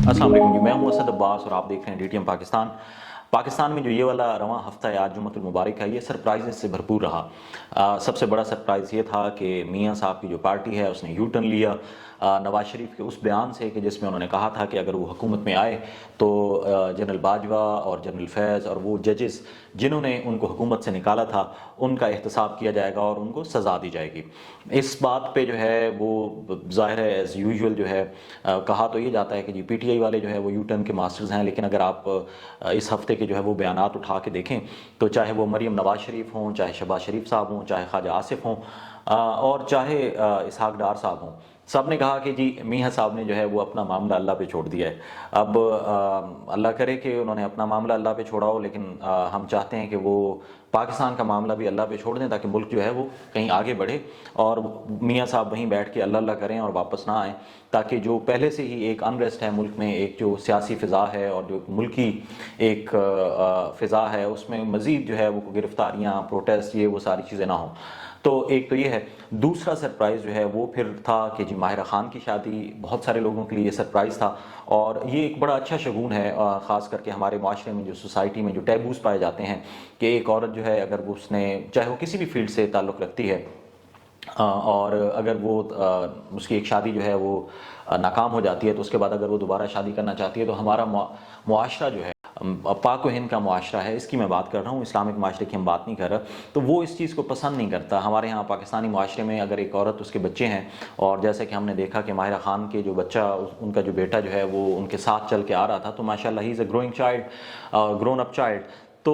अस्सलाम वालेकुम जी, मैं हूं असद अब्बास और आप देख रहे हैं डीटीएम पाकिस्तान। पाकिस्तान में जो ये वाला रवां हफ्ता है आज जुम्मतुल मुबारक है, ये सरप्राइज़ से भरपूर रहा। सबसे बड़ा सरप्राइज़ ये था कि मियां साहब की जो पार्टी है उसने यू टर्न लिया नवाज शरीफ के उस बयान से कि जिसमें उन्होंने कहा था कि अगर वो हुकूमत में आए तो जनरल बाजवा और जनरल फैज़ और वो जजेस जिन्होंने उनको हुकूमत से निकाला था उनका एहतसाब किया जाएगा और उनको सज़ा दी जाएगी। इस बात पे जो है वो ज़ाहिर है एज़ यूजुअल जो है कहा तो ये जाता है कि जी पीटीआई वाले जो है वो यू टर्न के मास्टर्स हैं, लेकिन अगर आप इस हफ्ते के जो है वो बयानात उठा के देखें तो चाहे वो मरीम नवाज शरीफ हों, चाहे शहबाज शरीफ साहब हों, चाहे ख्वाजा आसिफ हों और चाहे इसहाक डार साहब हों, सब ने कहा कि जी मियां साहब ने जो है वो अपना मामला अल्लाह पे छोड़ दिया है। अब अल्लाह करे कि उन्होंने अपना मामला अल्लाह पे छोड़ा हो, लेकिन हम चाहते हैं कि वो पाकिस्तान का मामला भी अल्लाह पे छोड़ दें ताकि मुल्क जो है वो कहीं आगे बढ़े और मियां साहब वहीं बैठ के अल्लाह अल्लाह करें और वापस ना आएँ, ताकि जो पहले से ही एक अनरेस्ट है मुल्क में, एक जो सियासी फ़िज़ा है और जो मुल्की एक फ़िज़ा है उसमें मज़ीद जो है वो गिरफ्तारियाँ, प्रोटेस्ट, ये वो सारी चीज़ें ना हों। तो एक तो ये है। दूसरा सरप्राइज़ जो है वो फिर था कि जी माहिरा ख़ान की शादी बहुत सारे लोगों के लिए सरप्राइज़ था और ये एक बड़ा अच्छा शगुन है, ख़ास करके हमारे माशरे में जो सोसाइटी में जो टैबूज़ पाए जाते हैं कि एक औरत जो है अगर वो उसने चाहे वो किसी भी फील्ड से ताल्लुक़ रखती है और अगर वो उसकी एक शादी जो है वो नाकाम हो जाती है तो उसके बाद अगर वो दोबारा शादी करना चाहती है तो हमारा मुआशरा जो है पाक व हिंद का मुआशरा है, इसकी मैं बात कर रहा हूँ, इस्लामिक माशरे की हम बात नहीं कर रहे, तो वो इस चीज़ को पसंद नहीं करता। हमारे यहाँ पाकिस्तानी माशरे में अगर एक औरत उसके बच्चे हैं और जैसे कि हमने देखा कि माहिरा ख़ान के जो बच्चा उनका जो बेटा जो है वो उनके साथ चल के आ रहा था, तो माशाल्लाह he is a growing child, grown up child, तो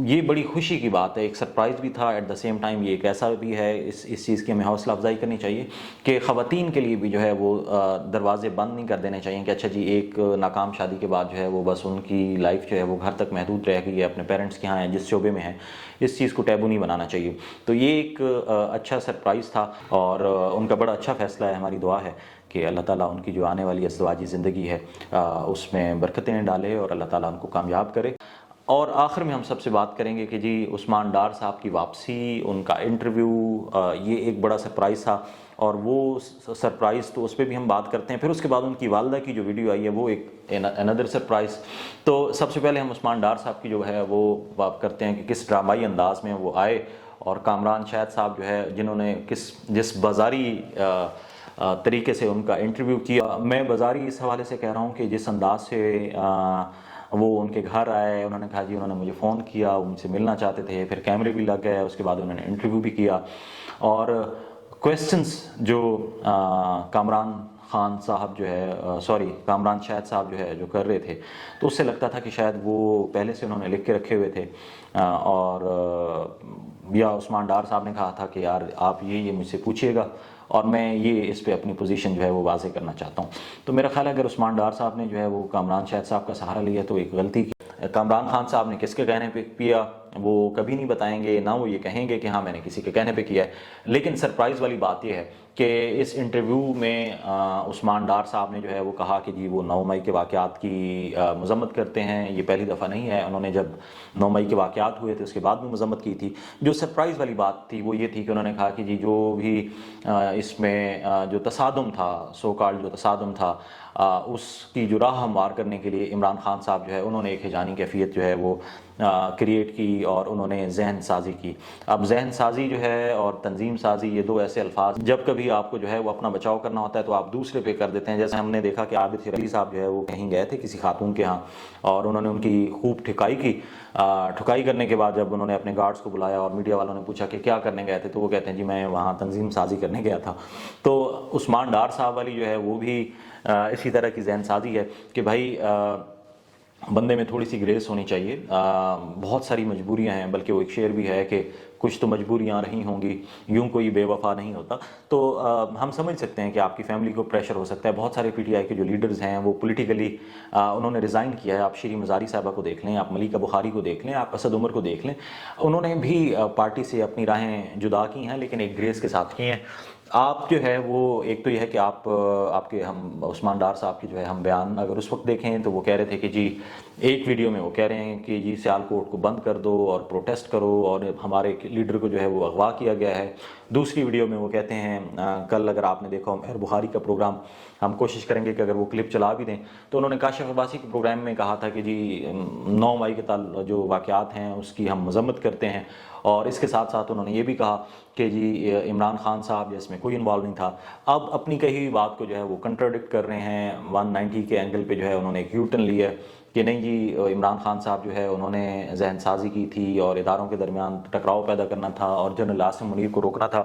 ये बड़ी खुशी की बात है, एक सरप्राइज़ भी था एट द सेम टाइम। ये एक ऐसा भी है, इस चीज़ की हमें हौसला अफजाई करनी चाहिए कि ख़वातीन के लिए भी जो है वो दरवाज़े बंद नहीं कर देने चाहिए कि अच्छा जी एक नाकाम शादी के बाद जो है वो बस उनकी लाइफ जो है वो घर तक महदूद रह गई है, अपने पेरेंट्स के यहाँ है जिस शोबे में है, इस चीज़ को टैबू नहीं बनाना चाहिए। तो ये एक अच्छा सरप्राइज़ था और उनका बड़ा अच्छा फ़ैसला है। हमारी दुआ है कि अल्लाह ताला उनकी जो आने वाली अज़दवाजी ज़िंदगी है उसमें बरकतें डाले और अल्लाह ताला उनको कामयाब करे। और आखिर में हम सबसे बात करेंगे कि जी उस्मान डार साहब की वापसी, उनका इंटरव्यू, ये एक बड़ा सरप्राइज़ था और वो सरप्राइज़ तो उस पर भी हम बात करते हैं। फिर उसके बाद उनकी वालदा की जो वीडियो आई है वो एक अनदर सरप्राइज़। तो सबसे पहले हम उस्मान डार साहब की जो है वो बात करते हैं कि किस ड्रामाई अंदाज में वो आए और कामरान शाहिद साहब जो है जिन्होंने जिस बाजारी तरीके से उनका इंटरव्यू किया। मैं बाजारी इस हवाले से कह रहा हूँ कि जिस अंदाज से वो उनके घर आए, उन्होंने कहा जी उन्होंने मुझे फ़ोन किया, वो मुझसे मिलना चाहते थे, फिर कैमरे भी लग गए, उसके बाद उन्होंने इंटरव्यू भी किया और क्वेश्चंस जो कामरान खान साहब जो है कामरान शाहिद साहब जो है जो कर रहे थे, तो उससे लगता था कि शायद वो पहले से उन्होंने लिख के रखे हुए थे और या उस्मान डार साहब ने कहा था कि यार आप ये मुझसे पूछिएगा और मैं ये इस पे अपनी पोजीशन जो है वो वाज़े करना चाहता हूँ। तो मेरा ख्याल है अगर उस्मान डार साहब ने जो है वो कामरान शाहिद साहब का सहारा लिया तो एक गलती की। कामरान खान साहब ने किसके कहने पे किया वो कभी नहीं बताएंगे, ना वो ये कहेंगे कि हाँ मैंने किसी के कहने पे किया है। लेकिन सरप्राइज़ वाली बात यह है कि इस इंटरव्यू में उस्मान डार साहब ने जो है वो कहा कि जी वो 9 मई के वाक़यात की मज़म्मत करते हैं। ये पहली दफ़ा नहीं है, उन्होंने जब 9 मई के वाक़यात हुए थे उसके बाद भी मज़म्मत की थी। जो सरप्राइज़ वाली बात थी वो ये थी कि उन्होंने कहा कि जी जो भी इसमें जो तसादुम था, सो कॉल्ड जो तसादुम था, उसकी जो राह हमवार करने के लिए इमरान खान साहब जो है उन्होंने एक हिजानी कैफियत जो है वो क्रिएट की और उन्होंने जहन साजी की। अब जहन साजी जो है और तंजीम साजी ये दो ऐसे अल्फाज, जब कभी आपको जो है वो अपना बचाव करना होता है तो आप दूसरे पे कर देते हैं। जैसे हमने देखा कि आबिद अली साहब जो है वो कहीं गए थे किसी खातून के यहाँ और उन्होंने उनकी खूब ठुकाई की। ठुकाई करने के बाद जब उन्होंने अपने गार्ड्स को बुलाया और मीडिया वालों ने पूछा कि क्या करने गए थे, तो वो कहते हैं जी मैं वहाँ तंजीम साजी करने गया था। तो उस्मान डार साहब वाली जो है वो भी इसी तरह की जहन साजी है कि भाई बंदे में थोड़ी सी ग्रेस होनी चाहिए। बहुत सारी मजबूरियां हैं, बल्कि वो एक शेर भी है कि कुछ तो मजबूरियां रही होंगी, यूं कोई बेवफा नहीं होता। तो हम समझ सकते हैं कि आपकी फैमिली को प्रेशर हो सकता है। बहुत सारे पीटीआई के जो लीडर्स हैं वो पॉलिटिकली उन्होंने रिज़ाइन किया है। आप शीरी मज़ारी साहबा को देख लें, आप मलिका बुखारी को देख लें, आप असद उमर को देख लें, उन्होंने भी पार्टी से अपनी राहें जुदा की हैं लेकिन एक ग्रेस के साथ की हैं। آپ جو ہے وہ ایک تو یہ ہے کہ آپ کے ہم عثمان ڈار صاحب کی جو ہے ہم بیان اگر اس وقت دیکھیں تو وہ کہہ رہے تھے کہ جی ایک ویڈیو میں وہ کہہ رہے ہیں کہ جی سیالکوٹ کو بند کر دو اور پروٹیسٹ کرو اور ہمارے لیڈر کو جو ہے وہ اغوا کیا گیا ہے. دوسری ویڈیو میں وہ کہتے ہیں کل اگر آپ نے دیکھا ہو مہر بخاری کا پروگرام، ہم کوشش کریں گے کہ اگر وہ کلپ چلا بھی دیں، تو انہوں نے کاشف عباسی کے پروگرام میں کہا تھا کہ جی 9 مئی کے جو واقعات ہیں اس کی ہم مذمت کرتے ہیں، اور اس کے ساتھ ساتھ انہوں نے یہ بھی کہا کہ جی عمران خان صاحب جس میں کوئی انوالو نہیں تھا. اب اپنی کہی ہوئی بات کو جو ہے وہ کنٹراڈکٹ کر رہے ہیں. 190 کے اینگل پہ جو ہے انہوں نے ایک یو ٹرن لیا کہ نہیں جی عمران خان صاحب جو ہے انہوں نے ذہن سازی کی تھی اور اداروں کے درمیان ٹکراؤ پیدا کرنا تھا اور جنرل عاصم منیر کو روکنا تھا.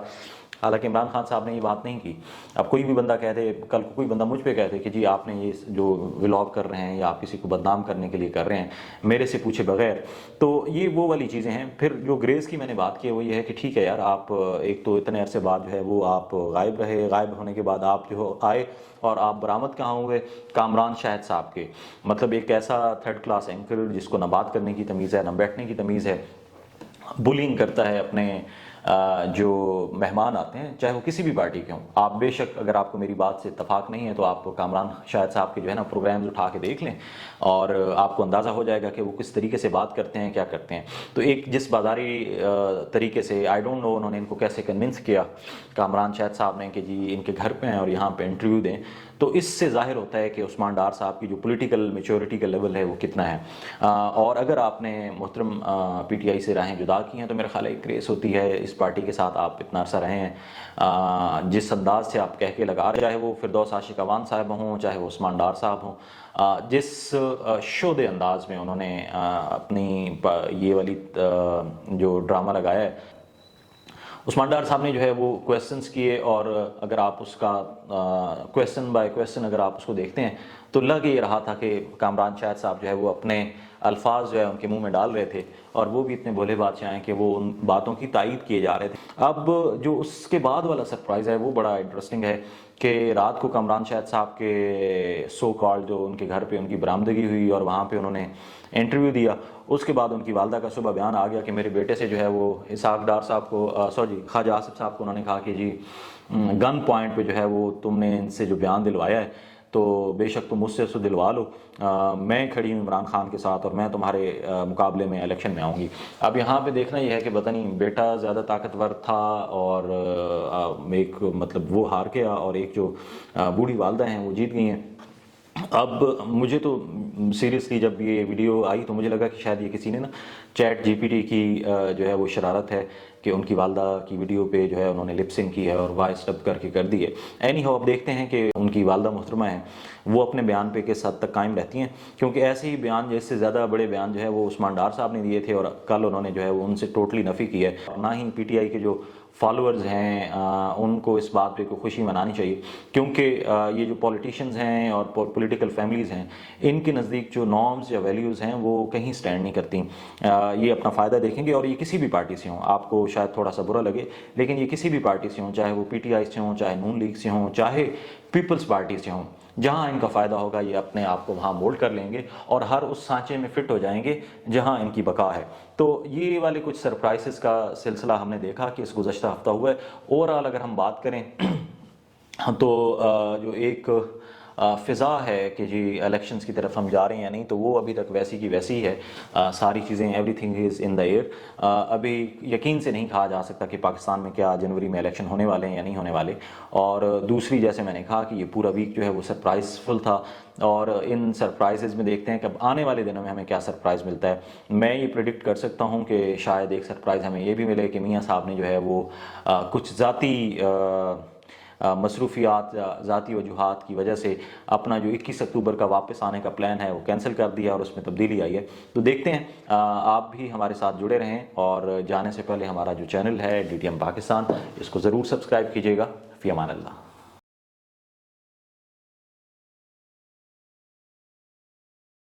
حالانکہ عمران خان صاحب نے یہ بات نہیں کی. اب کوئی بھی بندہ کہہ دے، کل کو کوئی بندہ مجھ پہ کہہ دے کہ جی آپ نے یہ جو ولاگ کر رہے ہیں یا آپ کسی کو بدنام کرنے کے لیے کر رہے ہیں میرے سے پوچھے بغیر، تو یہ وہ والی چیزیں ہیں. پھر جو گریز کی میں نے بات کی ہے وہ یہ ہے کہ ٹھیک ہے یار، آپ ایک تو اتنے عرصے بعد جو ہے وہ آپ غائب رہے، غائب ہونے کے بعد آپ جو آئے اور آپ برآمد کہاں ہوئے؟ کامران شاہد صاحب کے. مطلب ایک ایسا تھرڈ کلاس اینکر جس کو نہ بات کرنے کی تمیز ہے نہ بیٹھنے کی تمیز ہے، بولنگ کرتا ہے اپنے جو مہمان آتے ہیں چاہے وہ کسی بھی پارٹی کے ہوں. آپ بے شک اگر آپ کو میری بات سے اتفاق نہیں ہے تو آپ کامران شاہد صاحب کے جو ہے نا پروگرامز اٹھا کے دیکھ لیں اور آپ کو اندازہ ہو جائے گا کہ وہ کس طریقے سے بات کرتے ہیں، کیا کرتے ہیں. تو ایک جس بازاری طریقے سے آئی ڈونٹ نو انہوں نے ان کو کیسے کنونس کیا کامران شاہد صاحب نے کہ جی ان کے گھر پہ ہیں اور یہاں پہ انٹرویو دیں، تو اس سے ظاہر ہوتا ہے کہ عثمان ڈار صاحب کی جو پولیٹیکل میچورٹی کا لیول ہے وہ کتنا ہے. اور اگر آپ نے محترم پی ٹی آئی سے راہیں جدا کی ہیں تو میرا خیال ہے ایک ریس ہوتی ہے اس پارٹی کے ساتھ. آپ اتنا عرصہ رہے ہیں، جس انداز سے آپ کہہ کے لگا رہے، چاہے وہ فردوس عاشق اوان صاحب ہوں چاہے وہ عثمان ڈار صاحب ہوں، جس شودے انداز میں انہوں نے اپنی یہ والی جو ڈرامہ لگایا ہے. عثمان ڈار صاحب نے جو ہے وہ کویسچنز کیے، اور اگر آپ اس کا کویسچن بائی کویسچن اگر آپ اس کو دیکھتے ہیں تو لگ یہ رہا تھا کہ کامران شاہد صاحب جو ہے وہ اپنے الفاظ جو ہے ان کے منہ میں ڈال رہے تھے اور وہ بھی اتنے بھولے بادشاہ ہیں کہ وہ ان باتوں کی تائید کیے جا رہے تھے. اب جو اس کے بعد والا سرپرائز ہے وہ بڑا انٹرسٹنگ ہے کہ رات کو کامران شاہد صاحب کے سو کال جو ان کے گھر پہ ان کی برآمدگی ہوئی اور وہاں پہ انہوں نے انٹرویو دیا، اس کے بعد ان کی والدہ کا صبح بیان آ گیا کہ میرے بیٹے سے جو ہے وہ اسحاق ڈار صاحب کو خواجہ آصف صاحب کو انہوں نے کہا کہ جی گن پوائنٹ پہ جو ہے وہ تم نے ان سے جو بیان دلوایا ہے تو بے شک تم مجھ سے اس کو دلوا لو، میں کھڑی ہوں عمران خان کے ساتھ اور میں تمہارے مقابلے میں الیکشن میں آؤں گی. اب یہاں پہ دیکھنا یہ ہے کہ پتہ نہیں بیٹا زیادہ طاقتور تھا اور ایک مطلب وہ ہار گیا اور ایک جو بوڑھی والدہ ہیں وہ جیت گئی ہیں. اب مجھے تو سیریسلی جب یہ ویڈیو آئی تو مجھے لگا کہ شاید یہ کسی نے نا چیٹ جی پی ٹی کی جو ہے وہ شرارت ہے کہ ان کی والدہ کی ویڈیو پہ جو ہے انہوں نے لپ سنک کی ہے اور وائس ڈب کر کے کر دی ہے. اینی ہاؤ اب دیکھتے ہیں کہ ان کی والدہ محترمہ ہیں وہ اپنے بیان پہ کس حد تک قائم رہتی ہیں، کیونکہ ایسے ہی بیان جس سے زیادہ بڑے بیان جو ہے وہ عثمان ڈار صاحب نے دیے تھے اور کل انہوں نے جو ہے وہ ان سے ٹوٹلی نفی کی ہے. نہ ہی پی ٹی آئی کے جو فالوورز ہیں ان کو اس بات پہ کوئی خوشی منانی چاہیے، کیونکہ یہ جو پولیٹیشینز ہیں اور پولیٹیکل فیملیز ہیں ان کے نزدیک جو نارمز یا ویلیوز ہیں وہ کہیں سٹینڈ نہیں کرتی. یہ اپنا فائدہ دیکھیں گے، اور یہ کسی بھی پارٹی سے ہوں، آپ کو شاید تھوڑا سا برا لگے لیکن یہ کسی بھی پارٹی سے ہوں، چاہے وہ پی ٹی آئی سے ہوں، چاہے نون لیگ سے ہوں، چاہے پیپلز پارٹی سے ہوں، جہاں ان کا فائدہ ہوگا یہ اپنے آپ کو وہاں مولڈ کر لیں گے اور ہر اس سانچے میں فٹ ہو جائیں گے جہاں ان کی بقا ہے. تو یہ والے کچھ سرپرائزز کا سلسلہ ہم نے دیکھا کہ اس گزشتہ ہفتہ ہوا ہے. اوورآل اگر ہم بات کریں تو جو ایک فضا ہے کہ جی الیکشنز کی طرف ہم جا رہے ہیں یا نہیں، تو وہ ابھی تک ویسی کی ویسی ہی ہے. ساری چیزیں everything is in the air. ابھی یقین سے نہیں کہا جا سکتا کہ پاکستان میں کیا جنوری میں الیکشن ہونے والے ہیں یا نہیں ہونے والے. اور دوسری جیسے میں نے کہا کہ یہ پورا ویک جو ہے وہ سرپرائز فل تھا، اور ان سرپرائزز میں دیکھتے ہیں کہ اب آنے والے دنوں میں ہمیں کیا سرپرائز ملتا ہے. میں یہ پریڈکٹ کر سکتا ہوں کہ شاید ایک سرپرائز ہمیں یہ بھی ملے کہ میاں صاحب نے جو ہے وہ کچھ ذاتی مصروفیات، ذاتی وجوہات کی وجہ سے اپنا جو 21 اکتوبر کا واپس آنے کا پلان ہے وہ کینسل کر دیا اور اس میں تبدیلی آئی ہے. تو دیکھتے ہیں، آپ بھی ہمارے ساتھ جڑے رہیں، اور جانے سے پہلے ہمارا جو چینل ہے ڈی ٹی ایم پاکستان، اس کو ضرور سبسکرائب کیجیے گا. فی امان اللہ.